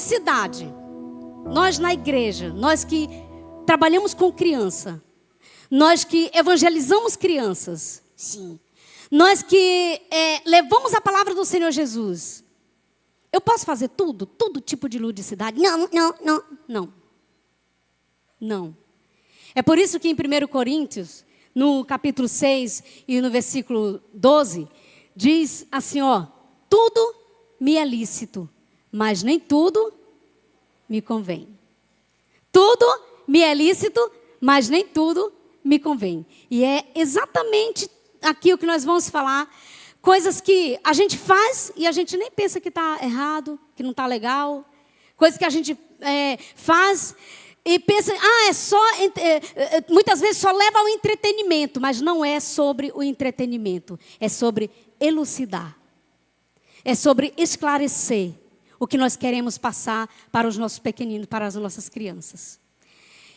ludicidade. Nós na igreja, nós que trabalhamos com criança, nós que evangelizamos crianças, sim. Nós que levamos a palavra do Senhor Jesus. Eu posso fazer tudo? Todo tipo de ludicidade? Não. É por isso que em 1 Coríntios, no capítulo 6 e no versículo 12, diz assim, tudo me é lícito, mas nem tudo me convém. Tudo me é lícito, mas nem tudo me convém. E é exatamente aqui o que nós vamos falar. Coisas que a gente faz e a gente nem pensa que está errado, que não está legal. Coisas que a gente faz e pensa, muitas vezes só leva ao entretenimento, mas não é sobre o entretenimento, é sobre elucidar. É sobre esclarecer o que nós queremos passar para os nossos pequeninos, para as nossas crianças.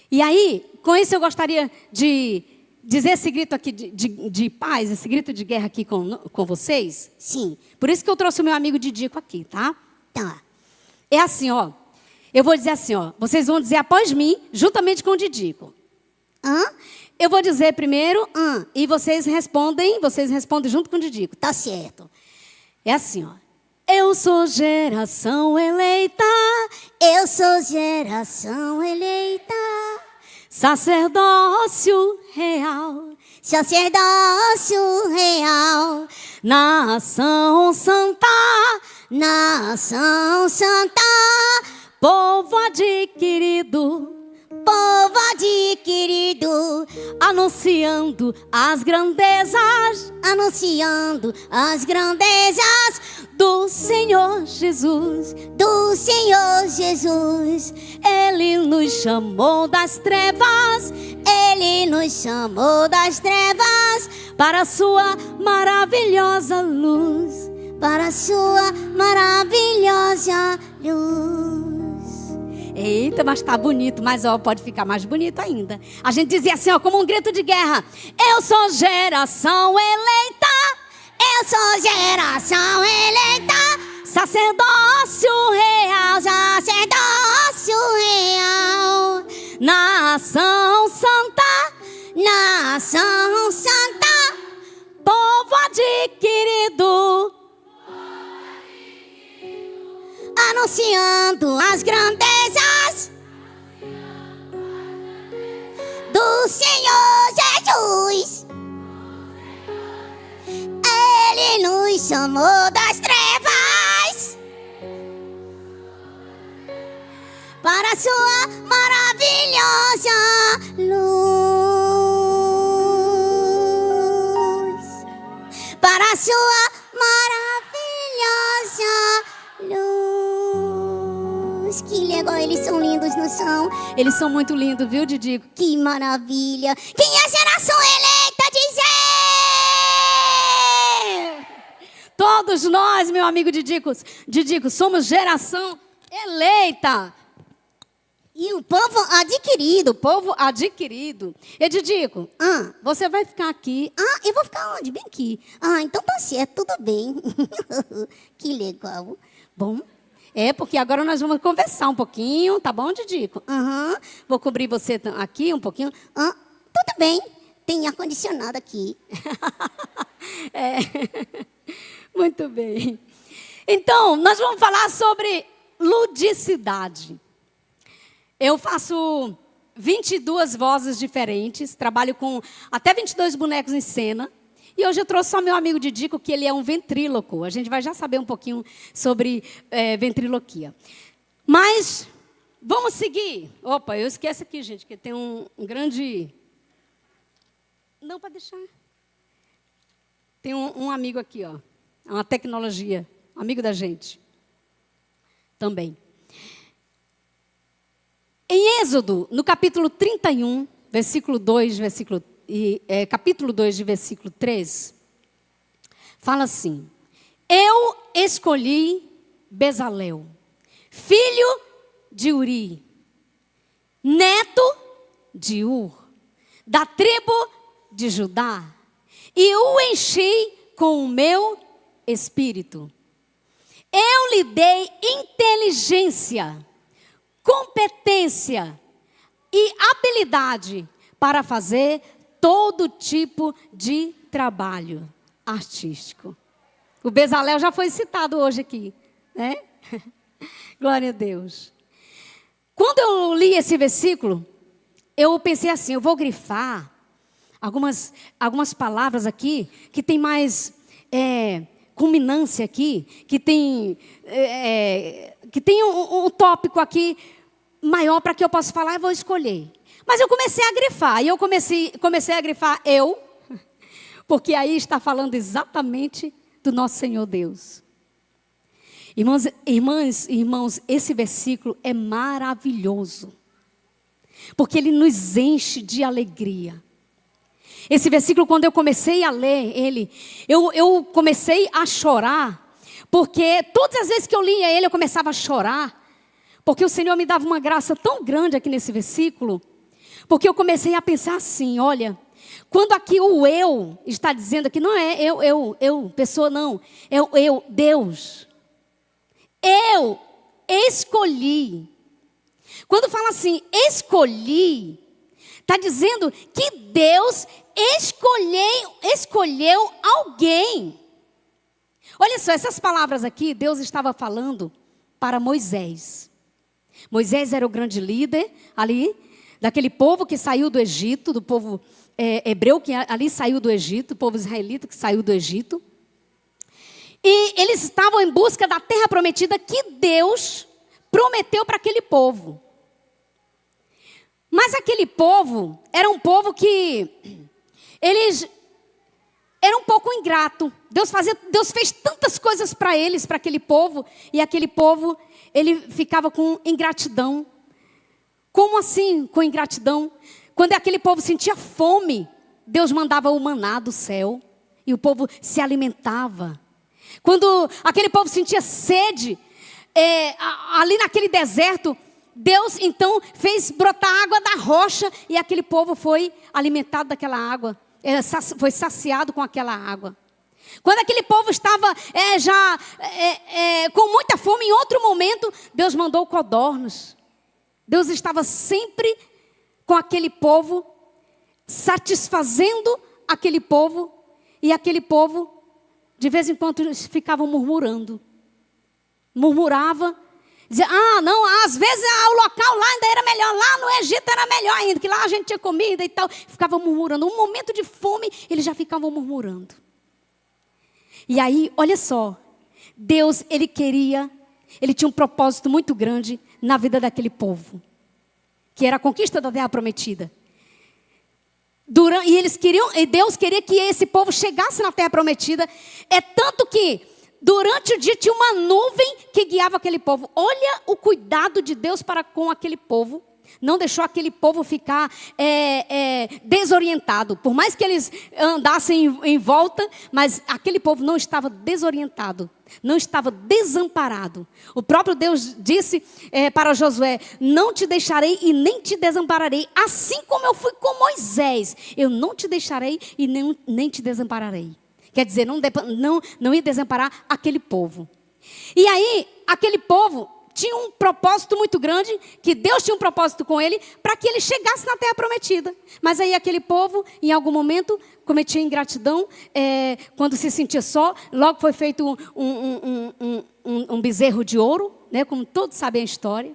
E aí, com isso eu gostaria de dizer esse grito aqui de paz, esse grito de guerra aqui com vocês. Sim, por isso que eu trouxe o meu amigo Didico aqui, tá? Tá. É assim, eu vou dizer assim, vocês vão dizer após mim, juntamente com o Didico. Eu vou dizer primeiro, e vocês respondem junto com o Didico. Tá certo. É assim, Eu sou geração eleita. Eu sou geração eleita. Sacerdócio real. Sacerdócio real. Nação santa. Nação santa. Povo adquirido. Povo adquirido, anunciando as grandezas do Senhor Jesus, do Senhor Jesus. Ele nos chamou das trevas, Ele nos chamou das trevas para a sua maravilhosa luz, para a sua maravilhosa luz. Eita, mas tá bonito, mas pode ficar mais bonito ainda. A gente dizia assim, como um grito de guerra. Eu sou geração eleita. Eu sou geração eleita. Sacerdócio real, sacerdócio real. Nação santa, nação santa. Povo adquirido. Anunciando as grandezas do Senhor Jesus. Ele nos chamou das trevas para a sua maravilhosa luz. Para a sua maravilhosa luz. Que legal, eles são lindos, não são? Eles são muito lindos, viu, Didico? Que maravilha. Quem é a geração eleita, dizer? Todos nós, meu amigo Didico, somos geração eleita. E o povo adquirido. E Didico, você vai ficar aqui. Eu vou ficar onde? Bem aqui. Então tá certo, tudo bem. Que legal. Bom, porque agora nós vamos conversar um pouquinho, tá bom, Didico? Vou cobrir você aqui um pouquinho. Tudo bem, tem ar-condicionado aqui. Muito bem. Então, nós vamos falar sobre ludicidade. Eu faço 22 vozes diferentes, trabalho com até 22 bonecos em cena. E hoje eu trouxe só meu amigo Didico, que ele é um ventríloco. A gente vai já saber um pouquinho sobre ventriloquia. Mas, vamos seguir. Opa, eu esqueço aqui, gente, que tem um grande... Não, para deixar. Tem um amigo aqui, uma tecnologia, amigo da gente. Também. Em Êxodo, no capítulo 31, versículo 2, capítulo 2, de versículo 3, fala assim: Eu escolhi Bezalel, filho de Uri, neto de Ur, da tribo de Judá, e o enchi com o meu espírito. Eu lhe dei inteligência, competência e habilidade para fazer todo tipo de trabalho artístico. O Bezalel já foi citado hoje aqui, né? Glória a Deus. Quando eu li esse versículo, eu pensei assim, eu vou grifar algumas palavras aqui que tem mais culminância aqui, que tem um tópico aqui maior para que eu possa falar, eu vou escolher. Mas eu comecei a grifar, e eu comecei a grifar porque aí está falando exatamente do nosso Senhor Deus. Irmãos, esse versículo é maravilhoso, porque ele nos enche de alegria. Esse versículo, quando eu comecei a ler ele, eu comecei a chorar, porque todas as vezes que eu lia ele, eu começava a chorar, porque o Senhor me dava uma graça tão grande aqui nesse versículo, porque eu comecei a pensar assim, olha, quando aqui o eu está dizendo aqui, não é eu, pessoa não, é o eu, Deus. Eu escolhi. Quando fala assim, escolhi, está dizendo que Deus escolheu alguém. Olha só, essas palavras aqui, Deus estava falando para Moisés. Moisés era o grande líder ali, daquele povo que saiu do Egito, do povo hebreu que ali saiu do Egito, o povo israelita que saiu do Egito. E eles estavam em busca da terra prometida que Deus prometeu para aquele povo. Mas aquele povo era um povo que eles eram um pouco ingrato. Deus fez tantas coisas para eles, para aquele povo, e aquele povo, ele ficava com ingratidão. Como assim com ingratidão? Quando aquele povo sentia fome, Deus mandava o maná do céu e o povo se alimentava. Quando aquele povo sentia sede, ali naquele deserto, Deus então fez brotar água da rocha e aquele povo foi alimentado daquela água, foi saciado com aquela água. Quando aquele povo estava com muita fome, em outro momento, Deus mandou codornas. Deus estava sempre com aquele povo, satisfazendo aquele povo, e aquele povo, de vez em quando, eles ficavam murmurando. Murmurava, dizia, não, às vezes o local lá ainda era melhor, lá no Egito era melhor ainda, que lá a gente tinha comida e tal. Ficava murmurando. Um momento de fome, eles já ficavam murmurando. E aí, olha só, Deus, ele tinha um propósito muito grande na vida daquele povo, que era a conquista da terra prometida. E Deus queria que esse povo chegasse na terra prometida. É tanto que durante o dia tinha uma nuvem que guiava aquele povo. Olha o cuidado de Deus para com aquele povo. Não deixou aquele povo ficar desorientado. Por mais que eles andassem em volta, mas aquele povo não estava desorientado. Não estava desamparado. O próprio Deus disse para Josué, não te deixarei e nem te desampararei. Assim como eu fui com Moisés, eu não te deixarei e nem te desampararei. Quer dizer, não ia desamparar aquele povo. E aí, aquele povo tinha um propósito muito grande, que Deus tinha um propósito com ele, para que ele chegasse na terra prometida. Mas aí aquele povo, em algum momento, cometia ingratidão, quando se sentia só, logo foi feito um bezerro de ouro, né, como todos sabem a história.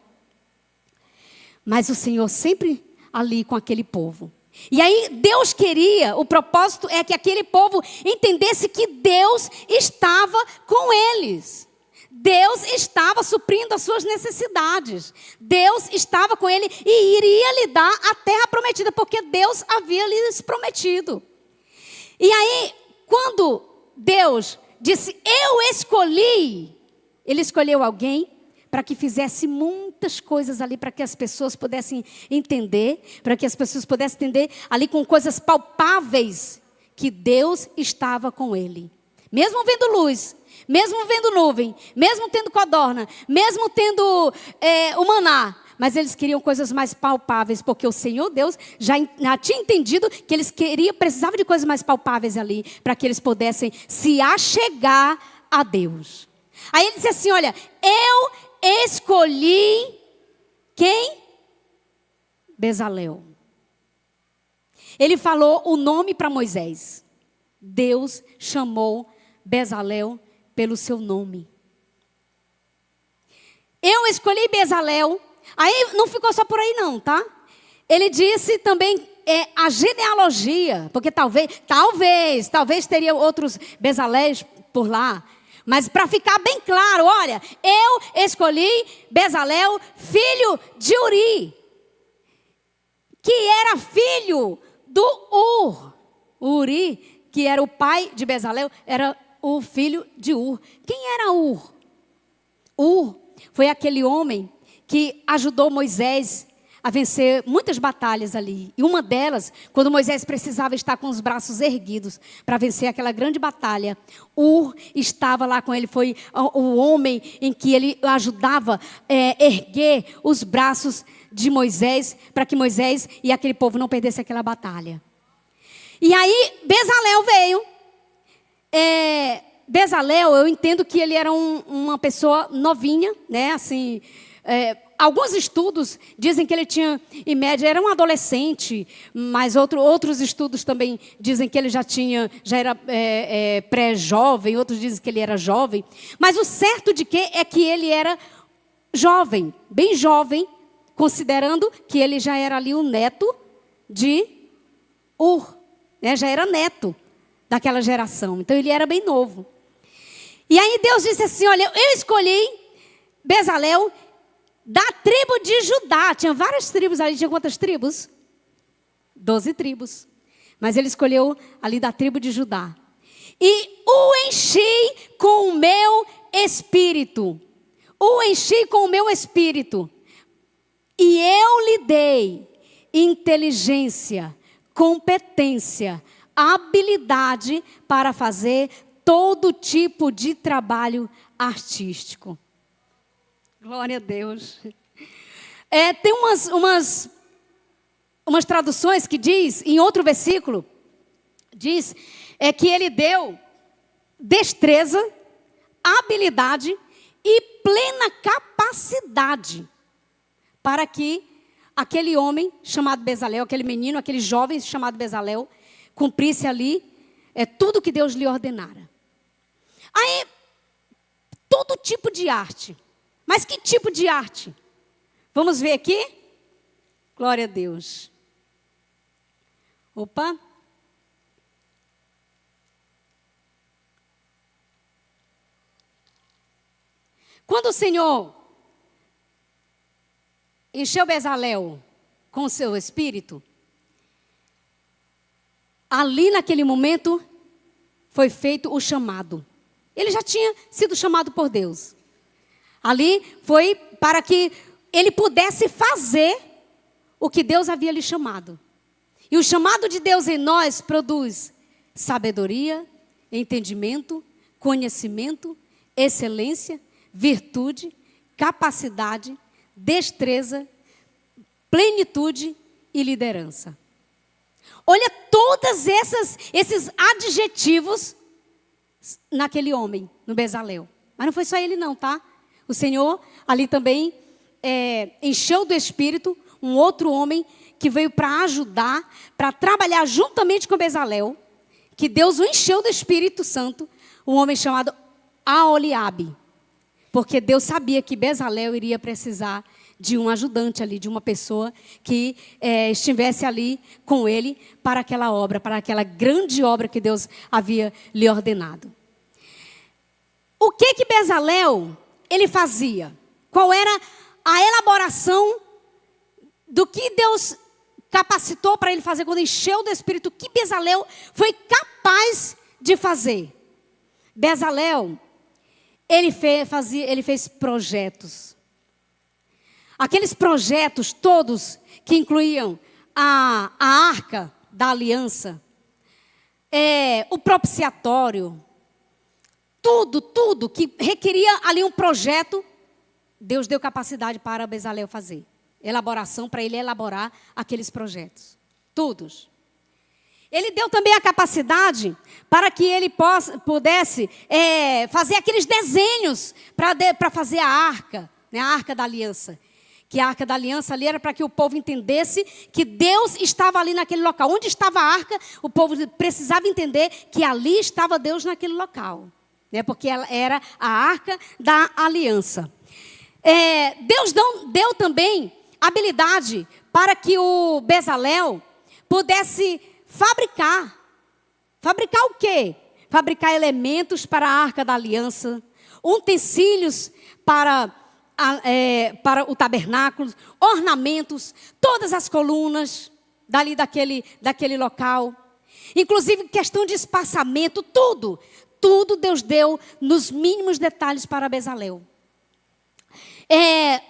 Mas o Senhor sempre ali com aquele povo. E aí Deus queria, o propósito é que aquele povo entendesse que Deus estava com eles. Deus estava suprindo as suas necessidades. Deus estava com ele e iria lhe dar a terra prometida, porque Deus havia lhes prometido. E aí, quando Deus disse, eu escolhi, ele escolheu alguém para que fizesse muitas coisas ali, para que as pessoas pudessem entender, para que as pessoas pudessem entender ali com coisas palpáveis, que Deus estava com ele. Mesmo vendo luz, mesmo vendo nuvem, mesmo tendo codorna, mesmo tendo o maná, mas eles queriam coisas mais palpáveis, porque o Senhor Deus já tinha entendido que eles precisavam de coisas mais palpáveis ali, para que eles pudessem se achegar a Deus. Aí ele disse assim, olha, eu escolhi quem? Bezalel. Ele falou o nome para Moisés. Deus chamou Bezalel pelo seu nome. Eu escolhi Bezalel. Aí não ficou só por aí não, tá? Ele disse também a genealogia, porque talvez teria outros Bezaléis por lá. Mas para ficar bem claro, olha, eu escolhi Bezalel, filho de Uri, que era filho do Ur. Uri, que era o pai de Bezalel, era o filho de Ur. Quem era Ur? Ur foi aquele homem que ajudou Moisés a vencer muitas batalhas ali. E uma delas, quando Moisés precisava estar com os braços erguidos para vencer aquela grande batalha, Ur estava lá com ele. Foi o homem em que ele ajudava erguer os braços de Moisés, para que Moisés e aquele povo não perdessem aquela batalha. E aí, Bezalel veio. Bezalel, eu entendo que ele era uma pessoa novinha, né? Assim, alguns estudos dizem que ele tinha, em média, era um adolescente, mas outros estudos também dizem que ele já era pré-jovem, outros dizem que ele era jovem. Mas o certo é que ele era jovem, bem jovem, considerando que ele já era ali o neto de Ur, né? Já era neto daquela geração. Então ele era bem novo. E aí Deus disse assim, olha, eu escolhi Bezalel da tribo de Judá. Tinha várias tribos ali. Tinha quantas tribos? 12 tribos. Mas ele escolheu ali da tribo de Judá. E o enchi com o meu espírito. O enchi com o meu espírito. E eu lhe dei inteligência, competência, habilidade para fazer todo tipo de trabalho artístico. Glória a Deus. Tem umas traduções que diz, em outro versículo, diz que ele deu destreza, habilidade e plena capacidade para que aquele homem chamado Bezalel, aquele menino, aquele jovem chamado Bezalel, cumprisse ali tudo que Deus lhe ordenara. Aí, todo tipo de arte. Mas que tipo de arte? Vamos ver aqui? Glória a Deus. Opa. Quando o Senhor encheu Bezalel com o seu espírito, ali naquele momento foi feito o chamado. Ele já tinha sido chamado por Deus. Ali foi para que ele pudesse fazer o que Deus havia lhe chamado. E o chamado de Deus em nós produz sabedoria, entendimento, conhecimento, excelência, virtude, capacidade, destreza, plenitude e liderança. Olha todos esses adjetivos naquele homem, no Bezalel. Mas não foi só ele não, tá? O Senhor ali também encheu do Espírito um outro homem que veio para ajudar, para trabalhar juntamente com Bezalel, que Deus o encheu do Espírito Santo, um homem chamado Aholiabe. Porque Deus sabia que Bezalel iria precisar de um ajudante ali, de uma pessoa que estivesse ali com ele para aquela obra, para aquela grande obra que Deus havia lhe ordenado. O que Bezalel ele fazia? Qual era a elaboração do que Deus capacitou para ele fazer quando encheu do Espírito? O que Bezalel foi capaz de fazer? Bezalel, ele fez projetos. Aqueles projetos todos que incluíam a arca da aliança, o propiciatório, tudo que requeria ali um projeto, Deus deu capacidade para Bezalel fazer. Elaboração para ele elaborar aqueles projetos. Todos. Ele deu também a capacidade para que ele pudesse fazer aqueles desenhos para fazer a arca, né, a arca da aliança. Que a arca da aliança ali era para que o povo entendesse que Deus estava ali naquele local. Onde estava a arca, o povo precisava entender que ali estava Deus naquele local. Né, porque ela era a arca da aliança. Deus deu também habilidade para que o Bezalel pudesse fabricar. Fabricar o quê? Fabricar elementos para a arca da aliança, utensílios para o tabernáculo, ornamentos, todas as colunas dali daquele local. Inclusive questão de espaçamento, tudo Deus deu nos mínimos detalhes para Bezalel.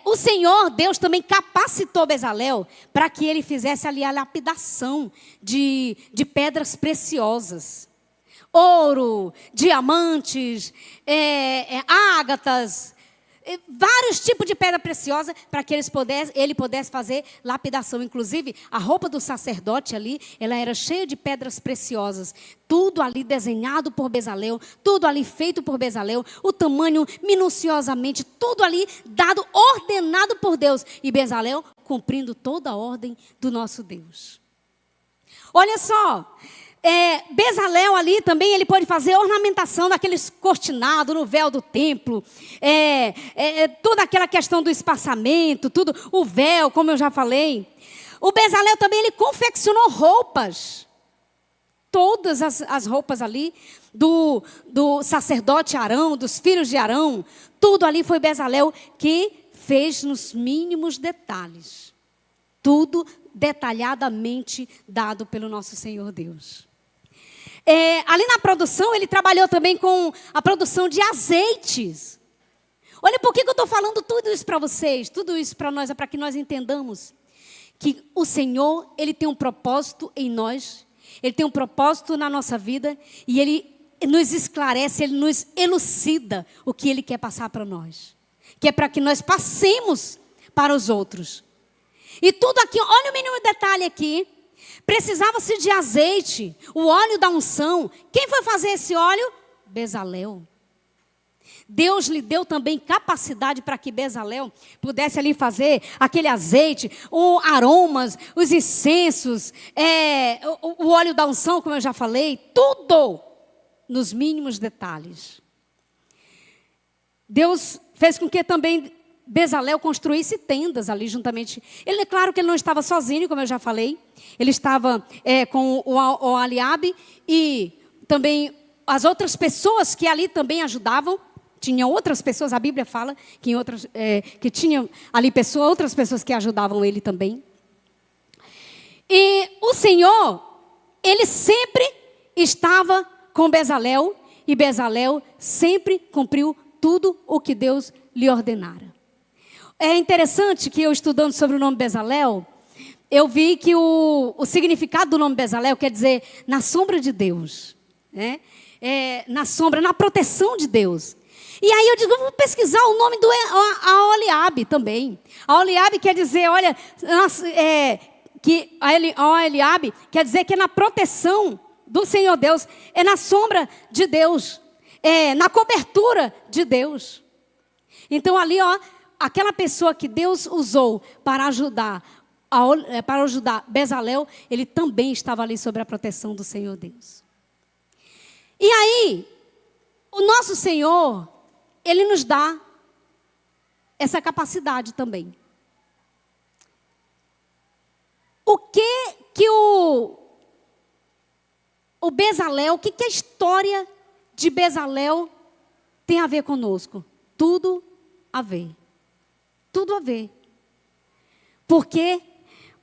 O Senhor, Deus também capacitou Bezalel para que ele fizesse ali a lapidação de pedras preciosas. Ouro, diamantes, ágatas, vários tipos de pedra preciosa para que ele pudesse fazer lapidação. Inclusive, a roupa do sacerdote ali, ela era cheia de pedras preciosas. Tudo ali desenhado por Bezalel, tudo ali feito por Bezalel, o tamanho minuciosamente, tudo ali dado, ordenado por Deus. E Bezalel cumprindo toda a ordem do nosso Deus. Olha só, Bezalel ali também, ele pode fazer ornamentação daqueles cortinados no véu do templo, toda aquela questão do espaçamento, tudo, o véu, como eu já falei. O Bezalel também, ele confeccionou roupas, todas as roupas ali, do sacerdote Arão, dos filhos de Arão, tudo ali foi Bezalel que fez nos mínimos detalhes, tudo detalhadamente dado pelo nosso Senhor Deus. Ali na produção, ele trabalhou também com a produção de azeites. Olha, por que eu estou falando tudo isso para vocês? Tudo isso para nós, é para que nós entendamos que o Senhor, Ele tem um propósito em nós. Ele tem um propósito na nossa vida. E Ele nos esclarece, Ele nos elucida o que Ele quer passar para nós. Que é para que nós passemos para os outros. E tudo aqui, olha o mínimo detalhe aqui. Precisava-se de azeite, o óleo da unção. Quem foi fazer esse óleo? Bezalel. Deus lhe deu também capacidade para que Bezalel pudesse ali fazer aquele azeite, os aromas, os incensos, o óleo da unção, como eu já falei, tudo nos mínimos detalhes. Deus fez com que também Bezalel construísse tendas ali juntamente. Ele, é claro que ele não estava sozinho, como eu já falei. Ele estava com o Aholiabe e também as outras pessoas que ali também ajudavam. Tinha outras pessoas, a Bíblia fala que tinha ali outras pessoas que ajudavam ele também. E o Senhor, Ele sempre estava com Bezalel e Bezalel sempre cumpriu tudo o que Deus lhe ordenara. É interessante que eu, estudando sobre o nome Bezalel, eu vi que o significado do nome Bezalel quer dizer na sombra de Deus, né? Na sombra, na proteção de Deus. E aí eu digo, eu vou pesquisar o nome do Aholiabe também. Aholiabe quer dizer, olha, que Aholiabe quer dizer que é na proteção do Senhor Deus, é na sombra de Deus, na cobertura de Deus. Então ali, aquela pessoa que Deus usou para ajudar Bezalel, ele também estava ali sob a proteção do Senhor Deus. E aí, o nosso Senhor, Ele nos dá essa capacidade também. O que o Bezalel, o que a história de Bezalel tem a ver conosco? Tudo a ver. Tudo a ver. Por quê?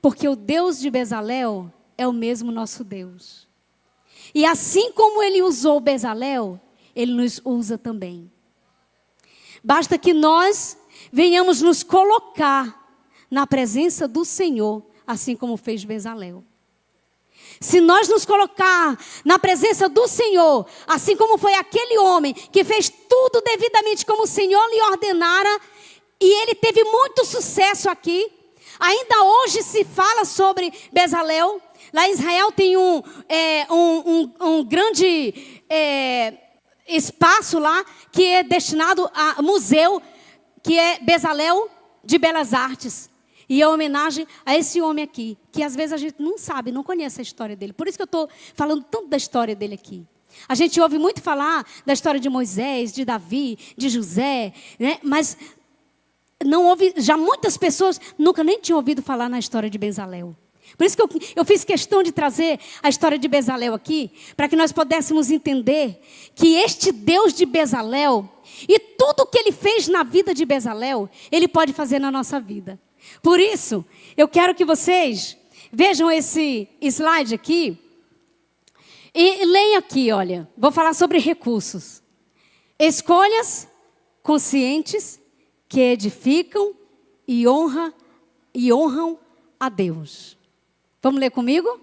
Porque o Deus de Bezalel é o mesmo nosso Deus. E assim como Ele usou Bezalel, Ele nos usa também. Basta que nós venhamos nos colocar na presença do Senhor, assim como fez Bezalel. Se nós nos colocar na presença do Senhor, assim como foi aquele homem que fez tudo devidamente como o Senhor lhe ordenara, e ele teve muito sucesso aqui. Ainda hoje se fala sobre Bezalel. Lá em Israel tem um grande espaço lá que é destinado a museu, que é Bezalel de Belas Artes. E é homenagem a esse homem aqui, que às vezes a gente não sabe, não conhece a história dele. Por isso que eu estou falando tanto da história dele aqui. A gente ouve muito falar da história de Moisés, de Davi, de José, né? Mas não ouve, já muitas pessoas nunca nem tinham ouvido falar na história de Bezalel. Por isso que eu fiz questão de trazer a história de Bezalel aqui, para que nós pudéssemos entender que este Deus de Bezalel, e tudo que ele fez na vida de Bezalel, ele pode fazer na nossa vida. Por isso, eu quero que vocês vejam esse slide aqui, e leiam aqui, olha, vou falar sobre recursos. Escolhas conscientes que edificam e honram a Deus. Vamos ler comigo?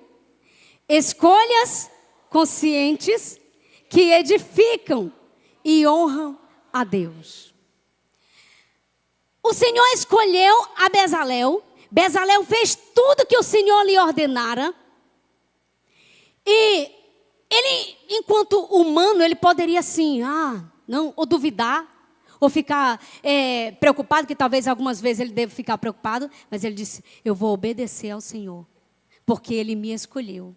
Escolhas conscientes que edificam e honram a Deus. O Senhor escolheu a Bezalel. Bezalel fez tudo que o Senhor lhe ordenara. E ele, enquanto humano, ele poderia assim, não, ou duvidar, ou ficar preocupado, que talvez algumas vezes ele deve ficar preocupado, mas ele disse, eu vou obedecer ao Senhor, porque Ele me escolheu.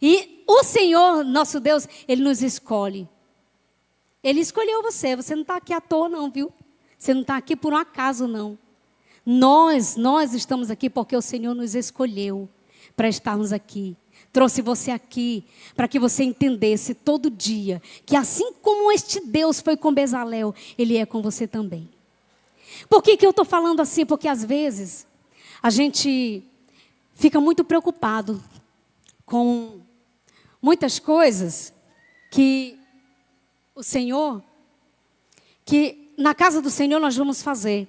E o Senhor, nosso Deus, Ele nos escolhe. Ele escolheu você, você não está aqui à toa não, viu? Você não está aqui por um acaso não. Nós estamos aqui porque o Senhor nos escolheu para estarmos aqui. Trouxe você aqui para que você entendesse todo dia que assim como este Deus foi com Bezalel, Ele é com você também. Por que eu estou falando assim? Porque às vezes a gente fica muito preocupado com muitas coisas que o Senhor, que na casa do Senhor nós vamos fazer.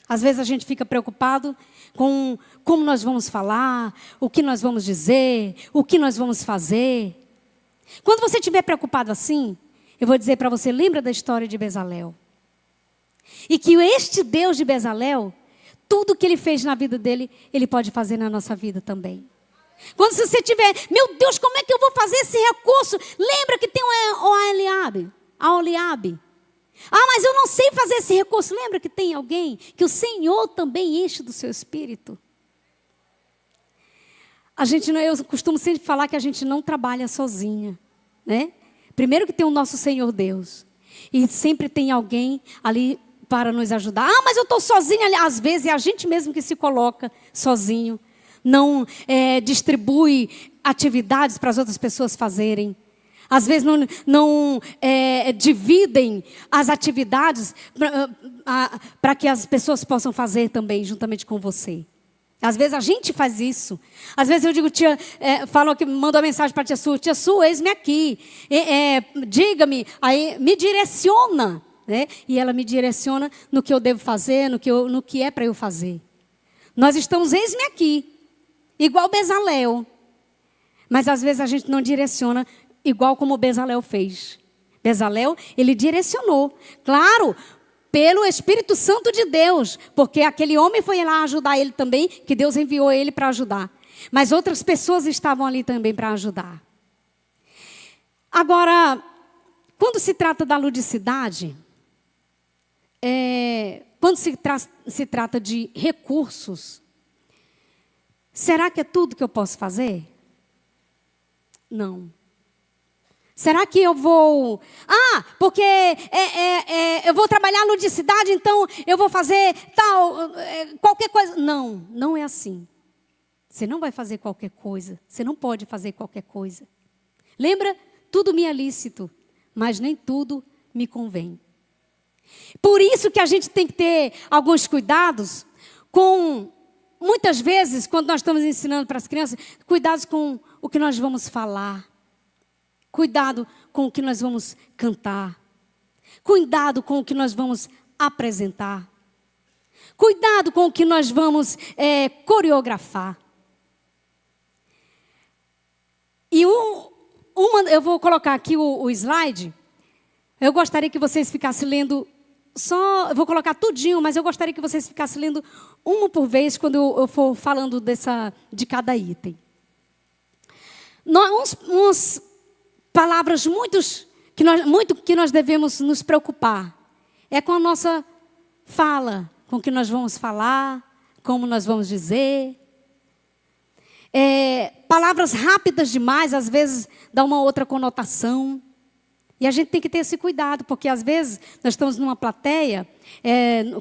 Às vezes a gente fica preocupado com como nós vamos falar, o que nós vamos dizer, o que nós vamos fazer. Quando você estiver preocupado assim, eu vou dizer para você, lembra da história de Bezalel. E que este Deus de Bezalel, tudo que Ele fez na vida dele, Ele pode fazer na nossa vida também. Quando você tiver, meu Deus, como é que eu vou fazer esse recurso? Lembra que tem a Oliabe. Mas eu não sei fazer esse recurso. Lembra que tem alguém que o Senhor também enche do seu espírito? Eu costumo sempre falar que a gente não trabalha sozinha, né? Primeiro que tem o nosso Senhor Deus. E sempre tem alguém ali para nos ajudar. Mas eu estou sozinha. Às vezes é a gente mesmo que se coloca sozinho. Não distribui atividades para as outras pessoas fazerem. Às vezes não dividem as atividades para que as pessoas possam fazer também, juntamente com você. Às vezes a gente faz isso. Às vezes eu digo, mandou uma mensagem para a tia Su, eis-me aqui. Diga-me, aí me direciona. Né? E ela me direciona no que eu devo fazer, no que é para eu fazer. Nós estamos, eis-me aqui, igual Bezalel. Mas às vezes a gente não direciona igual como Bezalel fez. Bezalel, ele direcionou. Claro, pelo Espírito Santo de Deus. Porque aquele homem foi lá ajudar ele também, que Deus enviou ele para ajudar. Mas outras pessoas estavam ali também para ajudar. Agora, quando se trata da ludicidade, quando se trata de recursos, será que é tudo que eu posso fazer? Não. Será que eu vou... porque eu vou trabalhar a ludicidade, então eu vou fazer qualquer coisa. Não, não é assim. Você não vai fazer qualquer coisa. Você não pode fazer qualquer coisa. Lembra? Tudo me é lícito, mas nem tudo me convém. Por isso que a gente tem que ter alguns cuidados com... Muitas vezes, quando nós estamos ensinando para as crianças, cuidados com o que nós vamos falar. Cuidado com o que nós vamos cantar. Cuidado com o que nós vamos apresentar. Cuidado com o que nós vamos coreografar. E eu vou colocar aqui o slide. Eu gostaria que vocês ficassem lendo eu vou colocar tudinho, mas eu gostaria que vocês ficassem lendo uma por vez quando eu for falando de cada item. Umas palavras muito que nós devemos nos preocupar. É com a nossa fala, com o que nós vamos falar, como nós vamos dizer. Palavras rápidas demais, às vezes, dá uma outra conotação. E a gente tem que ter esse cuidado, porque às vezes nós estamos numa plateia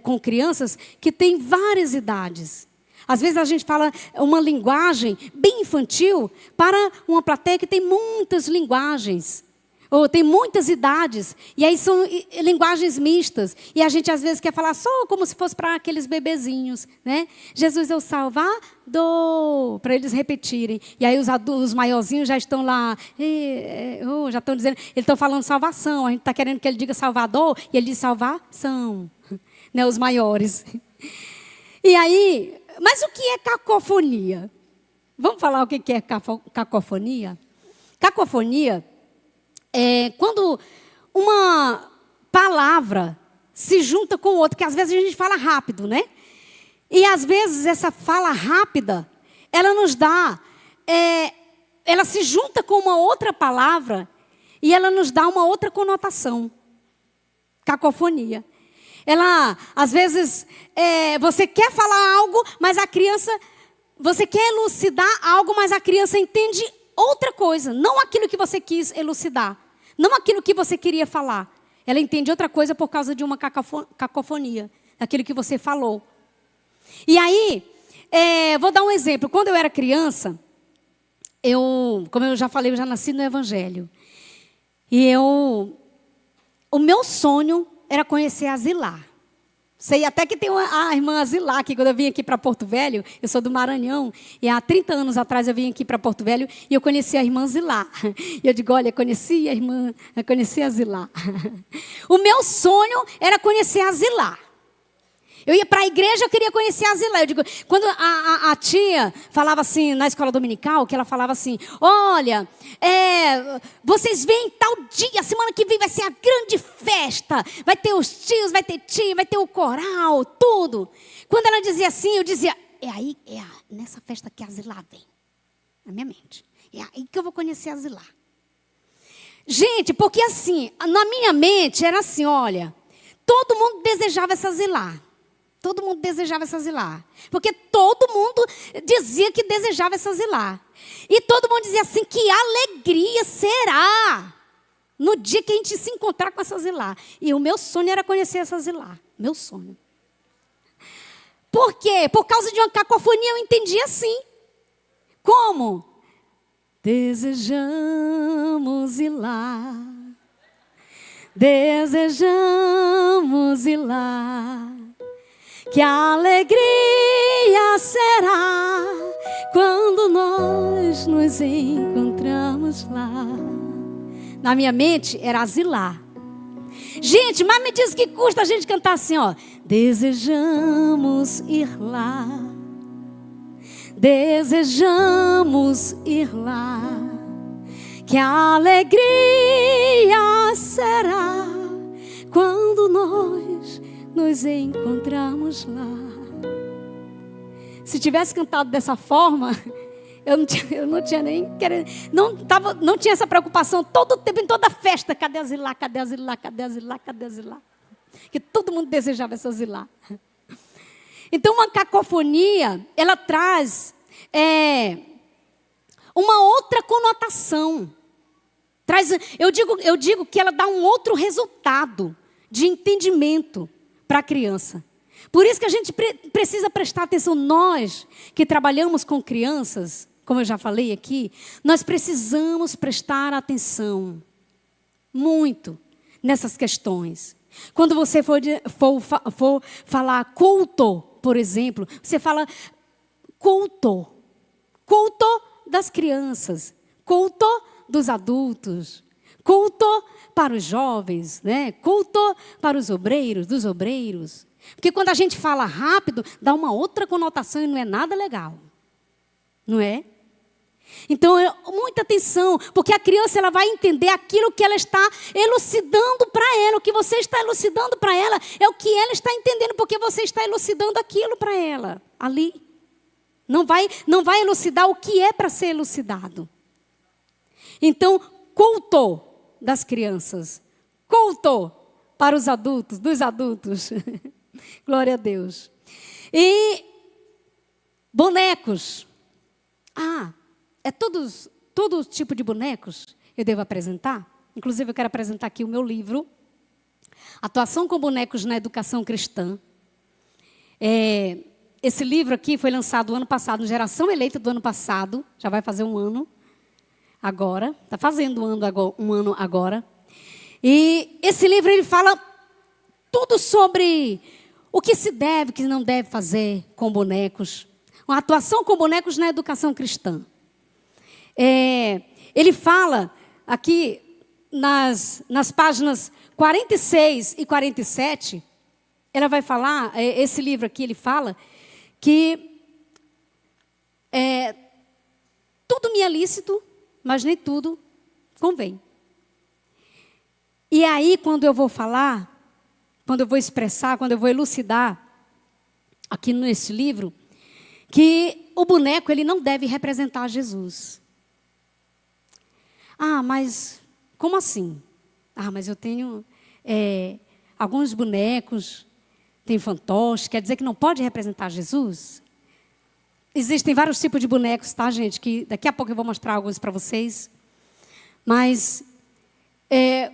com crianças que têm várias idades. Às vezes a gente fala uma linguagem bem infantil para uma plateia que tem muitas linguagens. Ou tem muitas idades, e aí são linguagens mistas. E a gente às vezes quer falar só como se fosse para aqueles bebezinhos, né? Jesus é o Salvador, para eles repetirem. E aí os maiorzinhos já estão lá, já estão dizendo, eles estão falando salvação. A gente está querendo que ele diga Salvador, e ele diz salvação, né? Os maiores. E aí, mas o que é cacofonia? Vamos falar o que é cacofonia? Cacofonia é quando uma palavra se junta com outra, que às vezes a gente fala rápido, né? E às vezes essa fala rápida, ela nos dá, ela se junta com uma outra palavra e ela nos dá uma outra conotação. Cacofonia. Ela, às vezes, você quer falar algo, mas a criança, você quer elucidar algo, mas a criança entende outra coisa, não aquilo que você quis elucidar. Não aquilo que você queria falar. Ela entende outra coisa por causa de uma cacofonia. Daquilo que você falou. E aí, vou dar um exemplo. Quando eu era criança, como eu já falei, eu já nasci no Evangelho. E o meu sonho era conhecer a Zilá. Sei até que tem a irmã Zilá, que quando eu vim aqui para Porto Velho, eu sou do Maranhão, e há 30 anos atrás eu vim aqui para Porto Velho e eu conheci a irmã Zilá. E eu digo, olha, eu conheci a Zilá. O meu sonho era conhecer a Zilá. Eu ia para a igreja, eu queria conhecer a Zilá. Eu digo, quando a tia falava assim, na escola dominical, que ela falava assim, olha, vocês vêm tal dia, semana que vem vai ser a grande festa. Vai ter os tios, vai ter tia, vai ter o coral, tudo. Quando ela dizia assim, eu dizia, nessa festa que a Zilá vem. Na minha mente. É aí que eu vou conhecer a Zilá. Gente, porque assim, na minha mente era assim, olha, todo mundo desejava essa Zilá. Todo mundo desejava essa Zilá. Porque todo mundo dizia que desejava essa Zilá. E todo mundo dizia assim, que alegria será no dia que a gente se encontrar com essa Zilá. E o meu sonho era conhecer essa Zilá. Meu sonho. Por quê? Por causa de uma cacofonia eu entendi assim. Como? Desejamos Zilá. Desejamos Zilá. Que alegria será quando nós nos encontramos lá. Na minha mente era a Zilá. Gente, mas me diz que custa a gente cantar assim, ó. Desejamos ir lá. Desejamos ir lá. Que alegria será quando nós nos encontramos lá. Se tivesse cantado dessa forma, eu não tinha nem querendo, não tinha essa preocupação todo o tempo, em toda a festa. Cadê a Zilá? Cadê a Zilá? Cadê a Zilá? Cadê a Zilá? Que todo mundo desejava essa Zilá. Então, uma cacofonia, ela traz uma outra conotação. Eu digo que ela dá um outro resultado de entendimento para a criança. Por isso que a gente precisa prestar atenção. Nós que trabalhamos com crianças, como eu já falei aqui, nós precisamos prestar atenção muito nessas questões. Quando você for falar culto, por exemplo, você fala culto. Culto das crianças, culto dos adultos, culto para os jovens, né? Culto para os obreiros, dos obreiros. Porque quando a gente fala rápido, dá uma outra conotação e não é nada legal. Não é? Então, muita atenção, porque a criança ela vai entender aquilo que ela está elucidando para ela. O que você está elucidando para ela é o que ela está entendendo, porque você está elucidando aquilo para ela, ali. Não vai elucidar o que é para ser elucidado. Então, culto das crianças, culto para os adultos, dos adultos. Glória a Deus. E bonecos. É todo tipo de bonecos eu devo apresentar. Inclusive, eu quero apresentar aqui o meu livro, Atuação com Bonecos na Educação Cristã. Esse livro aqui foi lançado o ano passado, no Geração Eleita do ano passado. Já vai fazer um ano agora. Está fazendo um ano agora. E esse livro ele fala tudo sobre o que se deve, o que não deve fazer com bonecos. Uma atuação com bonecos na educação cristã. Ele fala aqui nas páginas 46 e 47, ela vai falar, esse livro aqui ele fala que tudo me é lícito, mas nem tudo convém. E aí quando eu vou falar, quando eu vou expressar, quando eu vou elucidar aqui nesse livro, que o boneco ele não deve representar Jesus. Mas como assim? Mas eu tenho alguns bonecos, tem fantoche, quer dizer que não pode representar Jesus? Existem vários tipos de bonecos, tá, gente? Que daqui a pouco eu vou mostrar alguns para vocês. Mas,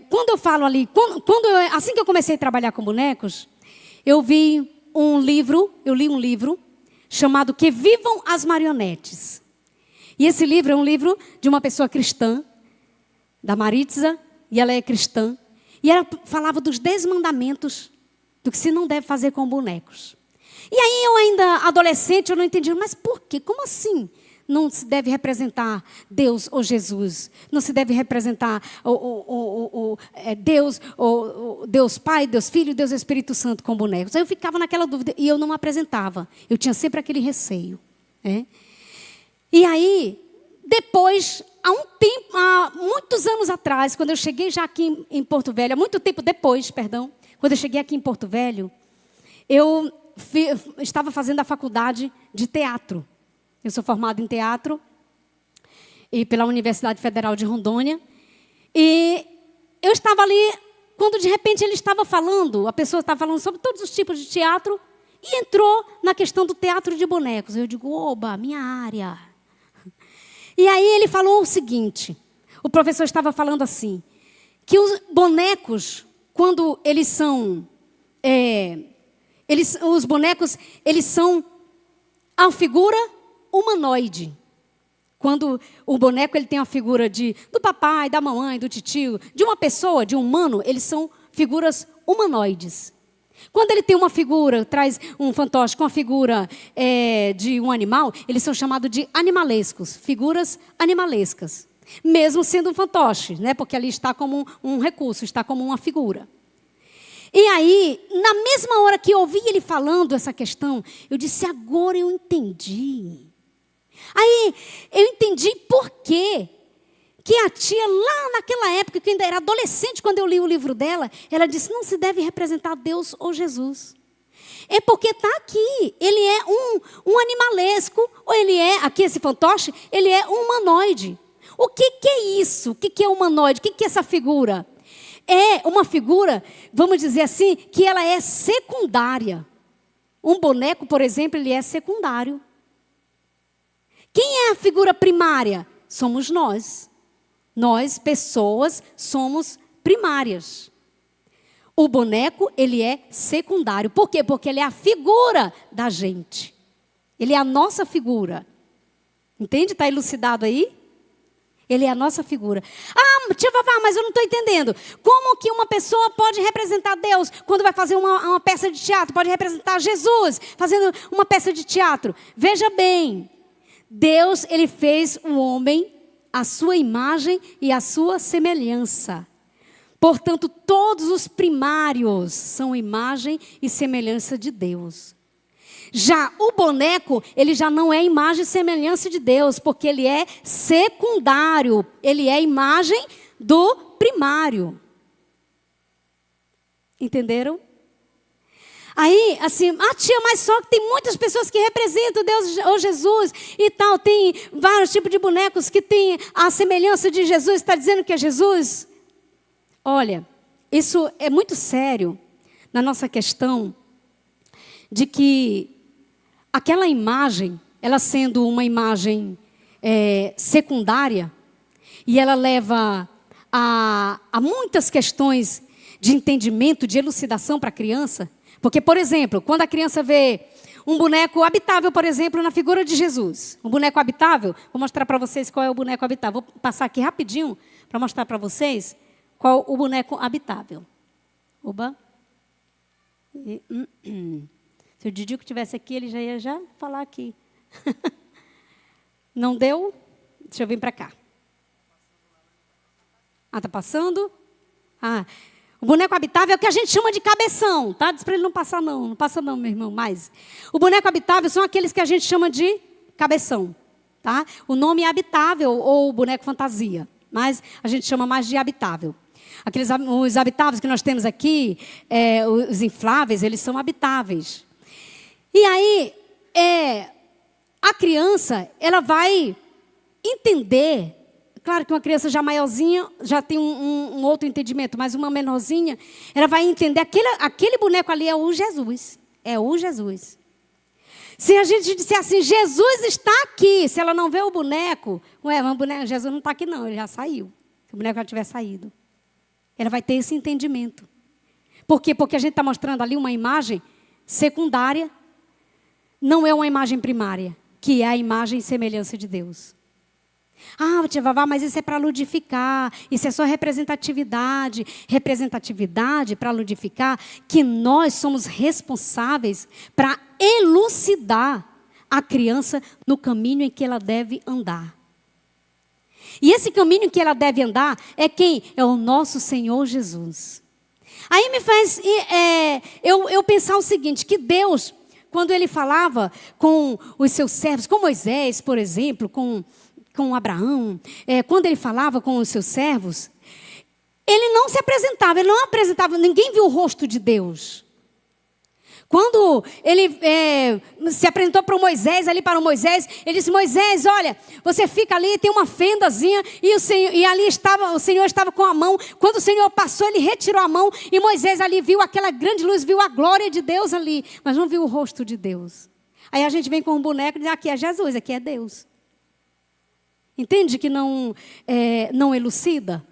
quando eu falo ali, assim que eu comecei a trabalhar com bonecos, eu li um livro chamado Que Vivam as Marionetes. E esse livro é um livro de uma pessoa cristã, da Maritza, e ela é cristã. E ela falava dos 10 mandamentos do que se não deve fazer com bonecos. E aí eu ainda adolescente, eu não entendi, mas por quê? Como assim? Não se deve representar Deus ou Jesus. Não se deve representar Deus Pai, Deus Filho, Deus Espírito Santo com bonecos. Aí eu ficava naquela dúvida e eu não apresentava. Eu tinha sempre aquele receio. E aí, depois, há muitos anos atrás, quando eu cheguei já aqui em Porto Velho, há muito tempo depois, quando eu cheguei aqui em Porto Velho, eu estava fazendo a faculdade de teatro. Eu sou formada em teatro e pela Universidade Federal de Rondônia. E eu estava ali, quando de repente a pessoa estava falando sobre todos os tipos de teatro e entrou na questão do teatro de bonecos. Eu digo, oba, minha área. E aí ele falou o seguinte, o professor estava falando assim, que os bonecos, quando eles são... os bonecos, eles são a figura humanoide. Quando o boneco ele tem a figura do papai, da mamãe, do titio, de uma pessoa, de um humano, eles são figuras humanoides. Quando ele tem uma figura, traz um fantoche com a figura de um animal, eles são chamados de animalescos, figuras animalescas. Mesmo sendo um fantoche, né? Porque ali está como um recurso, está como uma figura. E aí, na mesma hora que eu ouvi ele falando essa questão, eu disse, agora eu entendi. Aí, eu entendi por quê que a tia, lá naquela época, que ainda era adolescente, quando eu li o livro dela, ela disse, não se deve representar Deus ou Jesus. É porque está aqui, ele é um animalesco, ou ele aqui esse fantoche, ele é um humanoide. O que é isso? O que é humanoide? O que é essa figura? É uma figura, vamos dizer assim, que ela é secundária. Um boneco, por exemplo, ele é secundário. Quem é a figura primária? Somos nós. Nós, pessoas, somos primárias. O boneco, ele é secundário. Por quê? Porque ele é a figura da gente. Ele é a nossa figura. Entende? Está elucidado aí? Ele é a nossa figura. Tia Vavá, mas eu não estou entendendo. Como que uma pessoa pode representar Deus quando vai fazer uma peça de teatro? Pode representar Jesus fazendo uma peça de teatro? Veja bem, Deus, ele fez o homem à sua imagem e à sua semelhança. Portanto, todos os primários são imagem e semelhança de Deus. Já o boneco, ele já não é imagem e semelhança de Deus, porque ele é secundário, ele é imagem do primário. Entenderam? Aí, assim, tia, mas só que tem muitas pessoas que representam Deus ou Jesus e tal. Tem vários tipos de bonecos que têm a semelhança de Jesus. Está dizendo que é Jesus? Olha, isso é muito sério na nossa questão de que aquela imagem, ela sendo uma imagem secundária, e ela leva a muitas questões de entendimento, de elucidação para a criança. Porque, por exemplo, quando a criança vê um boneco habitável, por exemplo, na figura de Jesus. Um boneco habitável, vou mostrar para vocês qual é o boneco habitável. Vou passar aqui rapidinho para mostrar para vocês qual o boneco habitável. Oba. Se o Didico estivesse aqui, ele já ia falar aqui. Não deu? Deixa eu vir para cá. Está passando? O boneco habitável é o que a gente chama de cabeção, tá? Diz para ele não passar não. Não passa não, meu irmão, mais. O boneco habitável são aqueles que a gente chama de cabeção, tá? O nome é habitável ou boneco fantasia, mas a gente chama mais de habitável. Os habitáveis que nós temos aqui, os infláveis, eles são habitáveis. E aí, a criança, ela vai entender. Claro que uma criança já maiorzinha já tem um outro entendimento, mas uma menorzinha, ela vai entender, aquele boneco ali é o Jesus. É o Jesus. Se a gente disser assim, Jesus está aqui, se ela não vê o boneco, Jesus não está aqui não, ele já saiu. Se o boneco já tiver saído. Ela vai ter esse entendimento. Por quê? Porque a gente está mostrando ali uma imagem secundária, não é uma imagem primária, que é a imagem e semelhança de Deus. Tia Vavá, mas isso é para ludificar, isso é só representatividade. Representatividade para ludificar, que nós somos responsáveis para elucidar a criança no caminho em que ela deve andar. E esse caminho em que ela deve andar é quem? É o nosso Senhor Jesus. Aí me faz eu pensar o seguinte, que Deus, quando Ele falava com os seus servos, com Moisés, por exemplo, com Abraão, quando Ele falava com os seus servos, Ele não se apresentava, Ele não apresentava, ninguém viu o rosto de Deus. Quando Ele se apresentou para Moisés, Ele disse, Moisés, olha, você fica ali, tem uma fendazinha, e ali o Senhor estava com a mão. Quando o Senhor passou, Ele retirou a mão, e Moisés ali viu aquela grande luz, viu a glória de Deus ali, mas não viu o rosto de Deus. Aí a gente vem com um boneco e diz, aqui é Jesus, aqui é Deus. Entende que não elucida?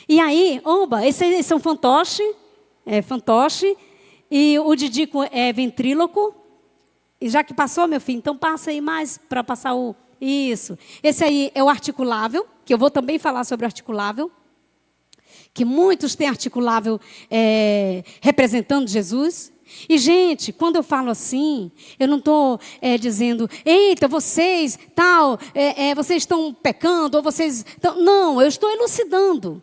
E aí, esses são fantoche, e o Didico é ventríloco. E já que passou, meu filho, então passa aí mais para passar o... Isso. Esse aí é o articulável, que eu vou também falar sobre o articulável. Que muitos têm articulável representando Jesus. E, gente, quando eu falo assim, eu não estou dizendo, eita, vocês, vocês estão pecando, ou vocês... Não, eu estou elucidando.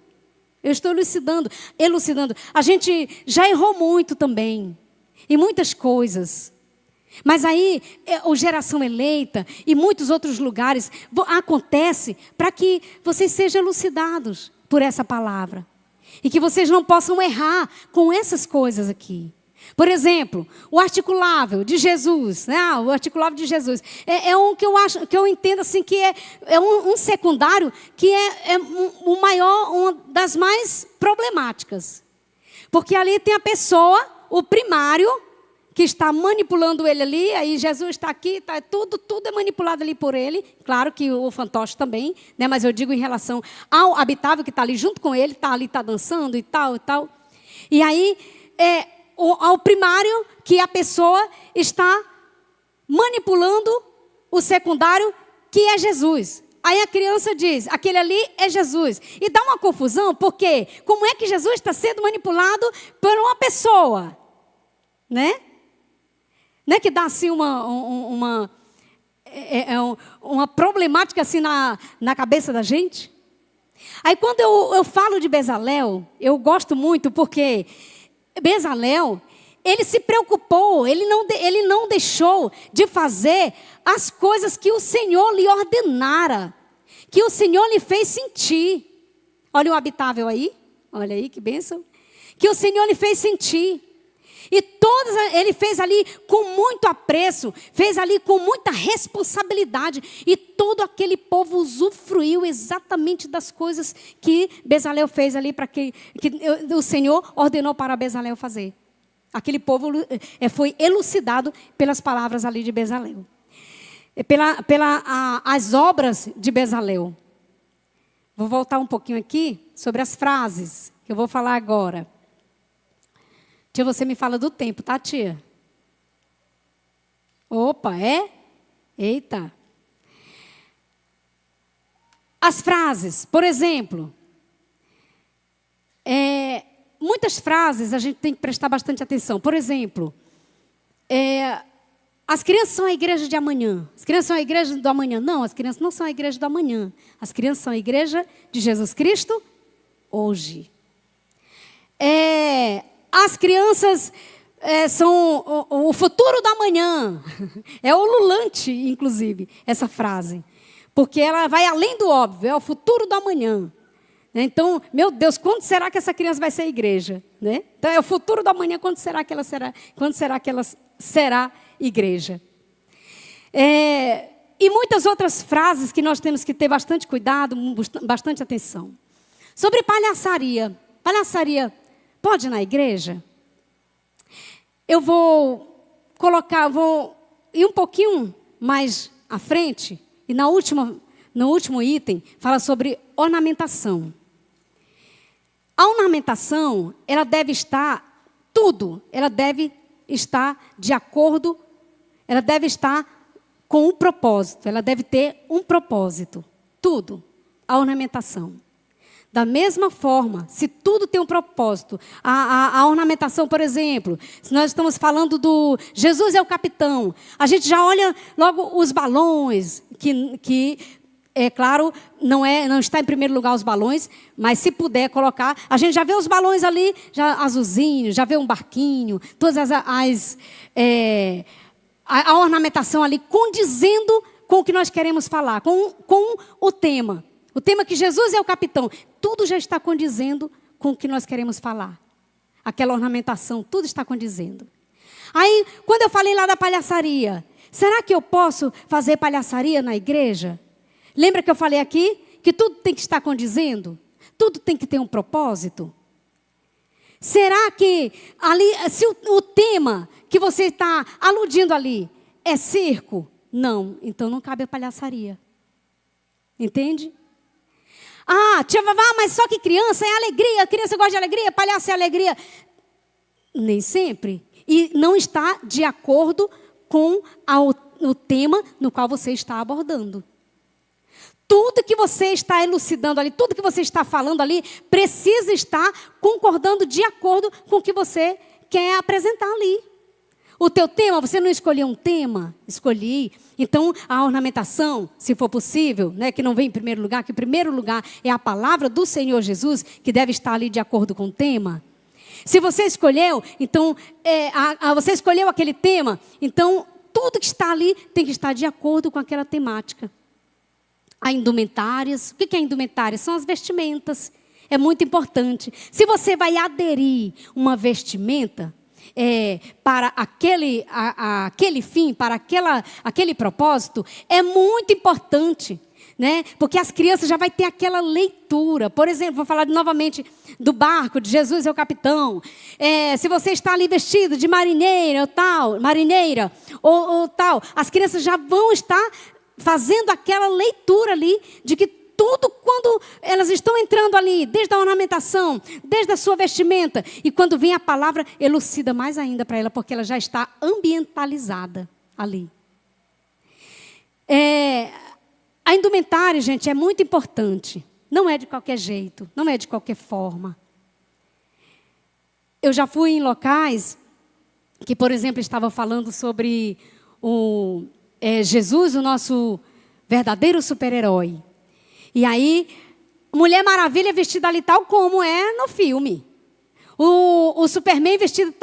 Elucidando. A gente já errou muito também, em muitas coisas. Mas aí, o Geração Eleita e muitos outros lugares, acontece para que vocês sejam elucidados por essa palavra. E que vocês não possam errar com essas coisas aqui. Por exemplo, o articulável de Jesus, né? O articulável de Jesus é um que eu entendo assim que é um secundário que é o maior, uma das mais problemáticas, porque ali tem a pessoa, o primário, que está manipulando ele ali. Aí Jesus está aqui, tudo é manipulado ali por ele. Claro que o fantoche também, né? Mas eu digo em relação ao habitável que está ali junto com ele, está dançando e tal. E aí ao primário, que a pessoa está manipulando o secundário, que é Jesus. Aí a criança diz, aquele ali é Jesus. E dá uma confusão, porque como é que Jesus está sendo manipulado por uma pessoa? Né? Não é que dá assim uma problemática assim na cabeça da gente? Aí quando eu falo de Bezalel, eu gosto muito, porque Bezalel, ele se preocupou, ele não deixou de fazer as coisas que o Senhor lhe ordenara, que o Senhor lhe fez sentir. Olha o habitável aí, olha aí que bênção. Que o Senhor lhe fez sentir. E todas ele fez ali com muito apreço, fez ali com muita responsabilidade. E todo aquele povo usufruiu exatamente das coisas que Bezalel fez ali, para que o Senhor ordenou para Bezalel fazer. Aquele povo foi elucidado pelas palavras ali de Bezalel. As obras de Bezalel. Vou voltar um pouquinho aqui sobre as frases que eu vou falar agora. Tia, você me fala do tempo, tá, tia? Opa, é? Eita. As frases, por exemplo. Muitas frases a gente tem que prestar bastante atenção. Por exemplo, as crianças são a igreja de amanhã. As crianças são a igreja do amanhã. Não, as crianças não são a igreja do amanhã. As crianças são a igreja de Jesus Cristo hoje. As crianças são o futuro da manhã. É ululante, inclusive, essa frase. Porque ela vai além do óbvio, é o futuro da manhã. Então, meu Deus, quando será que essa criança vai ser igreja? Né? Então, é o futuro da manhã, quando será que ela será igreja? E muitas outras frases que nós temos que ter bastante cuidado, bastante atenção. Sobre palhaçaria. Palhaçaria pode ir na igreja? Eu vou ir um pouquinho mais à frente, e no último item, fala sobre ornamentação. A ornamentação, ela deve estar de acordo, ela deve estar com um propósito, ela deve ter um propósito. Tudo, a ornamentação. Da mesma forma, se tudo tem um propósito, a ornamentação, por exemplo, se nós estamos falando do Jesus é o capitão, a gente já olha logo os balões, que é claro, não está em primeiro lugar os balões, mas se puder colocar, a gente já vê os balões ali, já azulzinhos, já vê um barquinho, todas a ornamentação ali condizendo com o que nós queremos falar, com o tema. O tema que Jesus é o capitão, tudo já está condizendo com o que nós queremos falar. Aquela ornamentação, tudo está condizendo. Aí, quando eu falei lá da palhaçaria, será que eu posso fazer palhaçaria na igreja? Lembra que eu falei aqui que tudo tem que estar condizendo? Tudo tem que ter um propósito? Será que ali, se o tema que você está aludindo ali é circo? Não, então não cabe a palhaçaria. Entende? Tia Vavá, mas só que criança é alegria, criança gosta de alegria, palhaço é alegria. Nem sempre. E não está de acordo com o tema no qual você está abordando. Tudo que você está elucidando ali, tudo que você está falando ali, precisa estar concordando de acordo com o que você quer apresentar ali. O teu tema, você não escolheu um tema? Escolhi. Então, a ornamentação, se for possível, né, que não vem em primeiro lugar, que em primeiro lugar é a palavra do Senhor Jesus, que deve estar ali de acordo com o tema. Se você escolheu, então, você escolheu aquele tema, então, tudo que está ali tem que estar de acordo com aquela temática. Há indumentárias. O que é indumentárias? São as vestimentas. É muito importante. Se você vai aderir uma vestimenta para aquele fim, para aquele propósito, é muito importante, né? Porque as crianças já vão ter aquela leitura. Por exemplo, vou falar novamente do barco, de Jesus é o capitão. Se você está ali vestido de marineira ou tal, as crianças já vão estar fazendo aquela leitura ali de que tudo, quando elas estão entrando ali, desde a ornamentação, desde a sua vestimenta, e quando vem a palavra, elucida mais ainda para ela, porque ela já está ambientalizada ali. A indumentária, gente, é muito importante. Não é de qualquer jeito, não é de qualquer forma. Eu já fui em locais que, por exemplo, estavam falando sobre Jesus, o nosso verdadeiro super-herói. E aí, Mulher Maravilha vestida ali tal como é no filme. O Superman vestido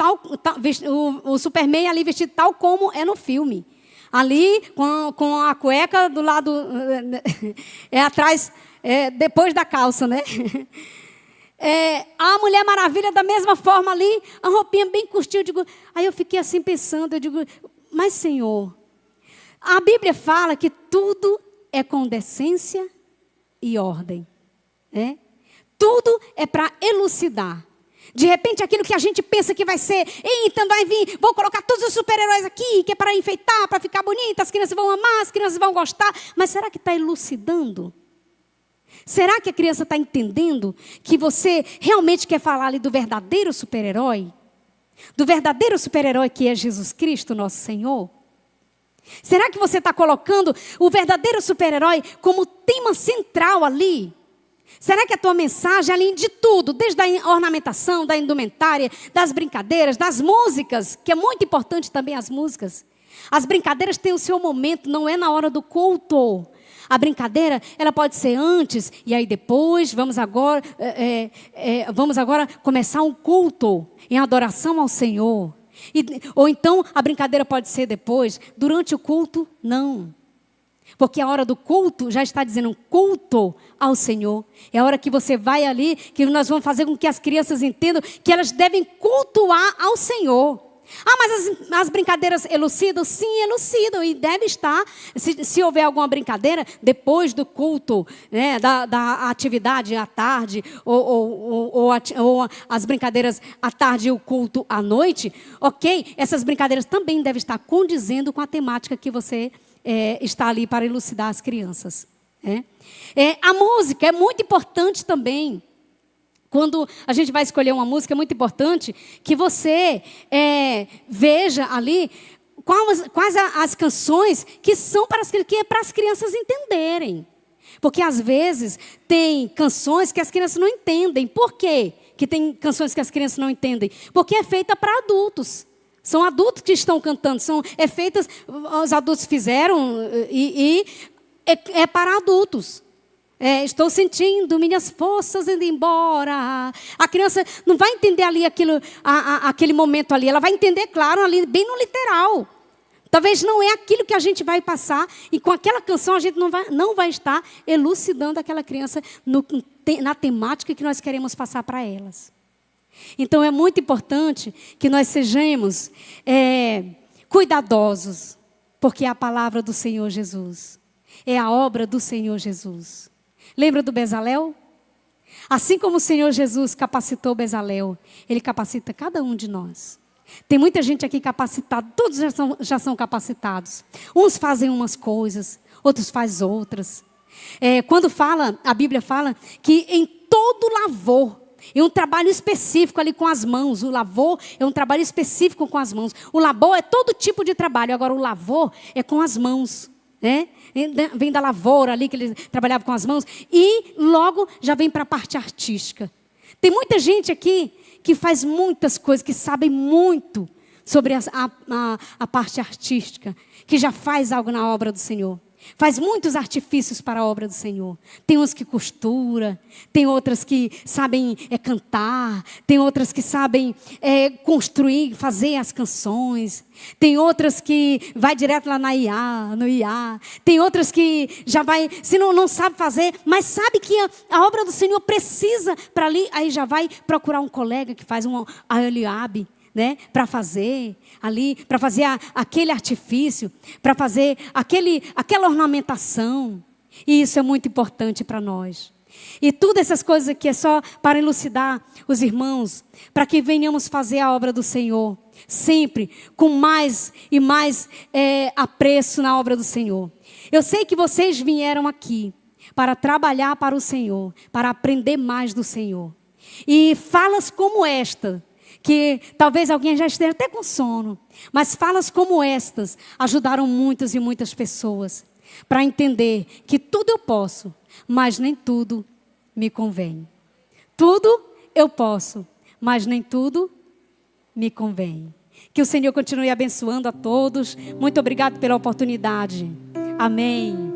o Superman ali vestido tal como é no filme. Ali com a cueca do lado atrás, depois da calça, né? A Mulher Maravilha da mesma forma ali, a roupinha bem curtinha. Aí eu fiquei assim pensando, eu digo, mas Senhor, a Bíblia fala que tudo é com decência e ordem, né? Tudo é para elucidar. De repente, aquilo que a gente pensa que vai ser, então vai vir, vou colocar todos os super-heróis aqui, que é para enfeitar, para ficar bonito, as crianças vão amar, as crianças vão gostar. Mas será que está elucidando? Será que a criança está entendendo que você realmente quer falar ali do verdadeiro super-herói? Do verdadeiro super-herói que é Jesus Cristo, nosso Senhor? Será que você está colocando o verdadeiro super-herói como tema central ali? Será que a tua mensagem, além de tudo, desde a ornamentação, da indumentária, das brincadeiras, das músicas, que é muito importante também as músicas. As brincadeiras têm o seu momento, não é na hora do culto. A brincadeira, ela pode ser antes, e aí depois, vamos agora começar um culto em adoração ao Senhor. Ou então, a brincadeira pode ser depois, durante o culto, não. Porque a hora do culto já está dizendo um culto ao Senhor. É a hora que você vai ali, que nós vamos fazer com que as crianças entendam que elas devem cultuar ao Senhor. Mas as brincadeiras elucidam? Sim, elucidam. E deve estar, se houver alguma brincadeira, depois do culto, né, da atividade à tarde, ou as brincadeiras à tarde e o culto à noite, ok? Essas brincadeiras também devem estar condizendo com a temática que você está ali para elucidar as crianças. A música é muito importante também. Quando a gente vai escolher uma música, é muito importante que você veja ali quais as canções que são para as crianças entenderem. Porque às vezes tem canções que as crianças não entendem. Por quê que tem canções que as crianças não entendem? Porque é feita para adultos. São adultos que estão cantando, feitas, os adultos fizeram e é para adultos. Estou sentindo minhas forças indo embora. A criança não vai entender ali aquele momento ali, ela vai entender, claro, ali bem no literal. Talvez não é aquilo que a gente vai passar, e com aquela canção a gente não vai estar elucidando aquela criança na temática que nós queremos passar para elas. Então é muito importante que nós sejamos cuidadosos, porque é a palavra do Senhor Jesus, é a obra do Senhor Jesus. Lembra do Bezalel? Assim como o Senhor Jesus capacitou Bezalel, Ele capacita cada um de nós. Tem muita gente aqui capacitada, todos já são capacitados. Uns fazem umas coisas, outros fazem outras. Quando a Bíblia fala que em todo lavor, é um trabalho específico ali com as mãos. O lavor é um trabalho específico com as mãos. O labor é todo tipo de trabalho. Agora, o lavor é com as mãos, né? Vem da lavoura ali, que ele trabalhava com as mãos. E logo já vem para a parte artística. Tem muita gente aqui que faz muitas coisas, que sabe muito sobre a parte artística. Que já faz algo na obra do Senhor. Faz muitos artifícios para a obra do Senhor. Tem uns que costura, tem outras que sabem cantar, tem outras que sabem construir, fazer as canções. Tem outras que vai direto lá no IA. Tem outras que já vai, se não sabe fazer, mas sabe que a obra do Senhor precisa para ali, aí já vai procurar um colega que faz a Eliabe, né, para fazer ali, para fazer aquele artifício, para fazer aquela ornamentação. E isso é muito importante para nós. E todas essas coisas aqui é só para elucidar os irmãos, para que venhamos fazer a obra do Senhor, sempre com mais e mais apreço na obra do Senhor. Eu sei que vocês vieram aqui para trabalhar para o Senhor, para aprender mais do Senhor. E falas como esta, que talvez alguém já esteja até com sono, mas falas como estas ajudaram muitas e muitas pessoas para entender que tudo eu posso, mas nem tudo me convém. Tudo eu posso, mas nem tudo me convém. Que o Senhor continue abençoando a todos. Muito obrigado pela oportunidade. Amém.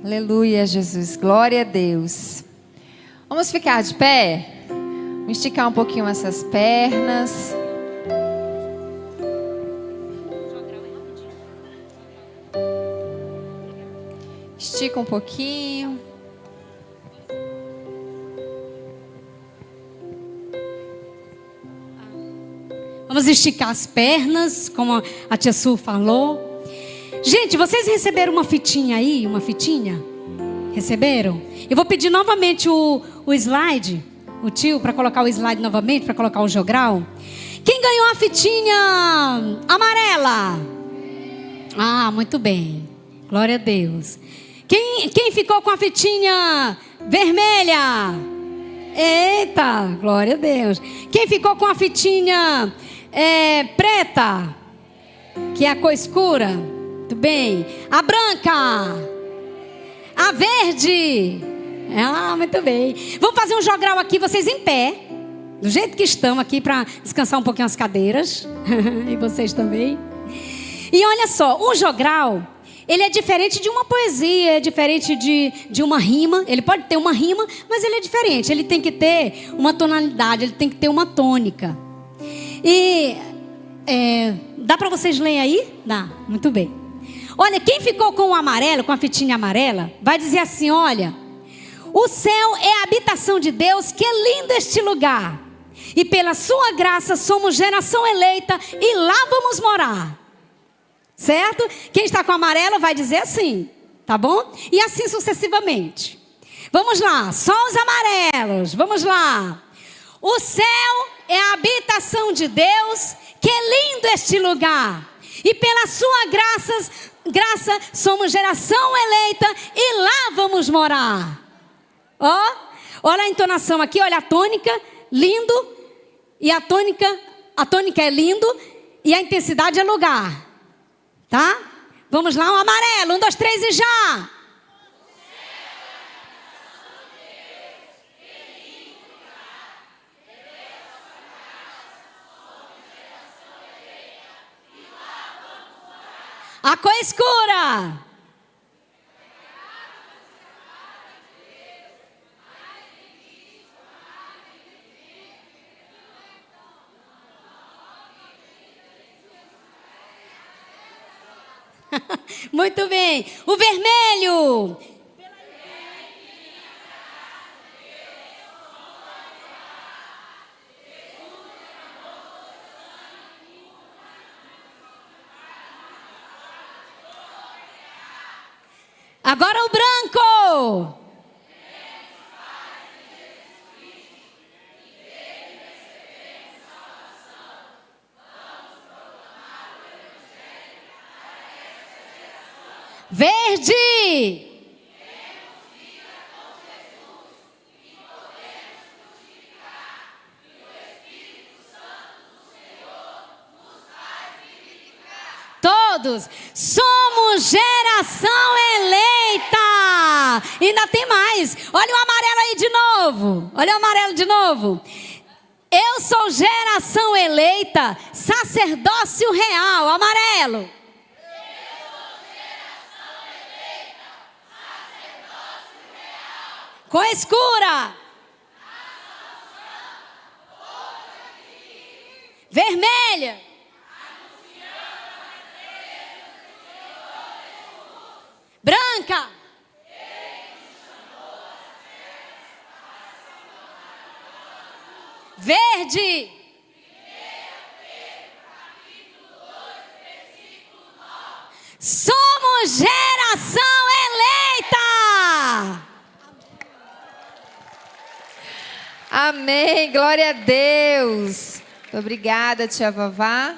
Aleluia, Jesus. Glória a Deus. Vamos ficar de pé? Vamos esticar um pouquinho essas pernas. Estica um pouquinho. Vamos esticar as pernas, como a tia Su falou. Gente, vocês receberam uma fitinha aí? Uma fitinha? Receberam? Eu vou pedir novamente o slide, o tio, para colocar o slide novamente, para colocar o jogral. Quem ganhou a fitinha amarela? Ah, muito bem. Glória a Deus. Quem ficou com a fitinha vermelha? Eita, glória a Deus. Quem ficou com a fitinha preta? Que é a cor escura? Muito bem. A branca? A verde? Ah, muito bem. Vamos fazer um jogral aqui, vocês em pé. Do jeito que estão aqui, para descansar um pouquinho as cadeiras. E vocês também. E olha só, o jogral, ele é diferente de uma poesia, é diferente de uma rima. Ele pode ter uma rima, mas ele é diferente. Ele tem que ter uma tonalidade, ele tem que ter uma tônica. E dá para vocês lerem aí? Dá, muito bem. Olha, quem ficou com o amarelo, com a fitinha amarela, vai dizer assim, olha: o céu é a habitação de Deus, que é lindo este lugar. E pela sua graça somos geração eleita e lá vamos morar. Certo? Quem está com o amarelo vai dizer assim, tá bom? E assim sucessivamente. Vamos lá, só os amarelos, vamos lá. O céu é a habitação de Deus, que é lindo este lugar. E pela sua graça somos geração eleita e lá vamos morar. Ó, olha a entonação aqui, olha a tônica, lindo. E a tônica é lindo e a intensidade é lugar. Tá? Vamos lá, um amarelo, 1, 2, 3 e já. A cor escura. Muito bem. O vermelho. Agora o branco. Verde. Todos somos geração eleita. E ainda tem mais. Olha o amarelo aí de novo. Olha o amarelo de novo. Eu sou geração eleita, sacerdócio real. Amarelo. Cor escura. Vermelha. Branca. Verde. Somos geração eleita. Amém, glória a Deus. Muito obrigada, tia Vavá.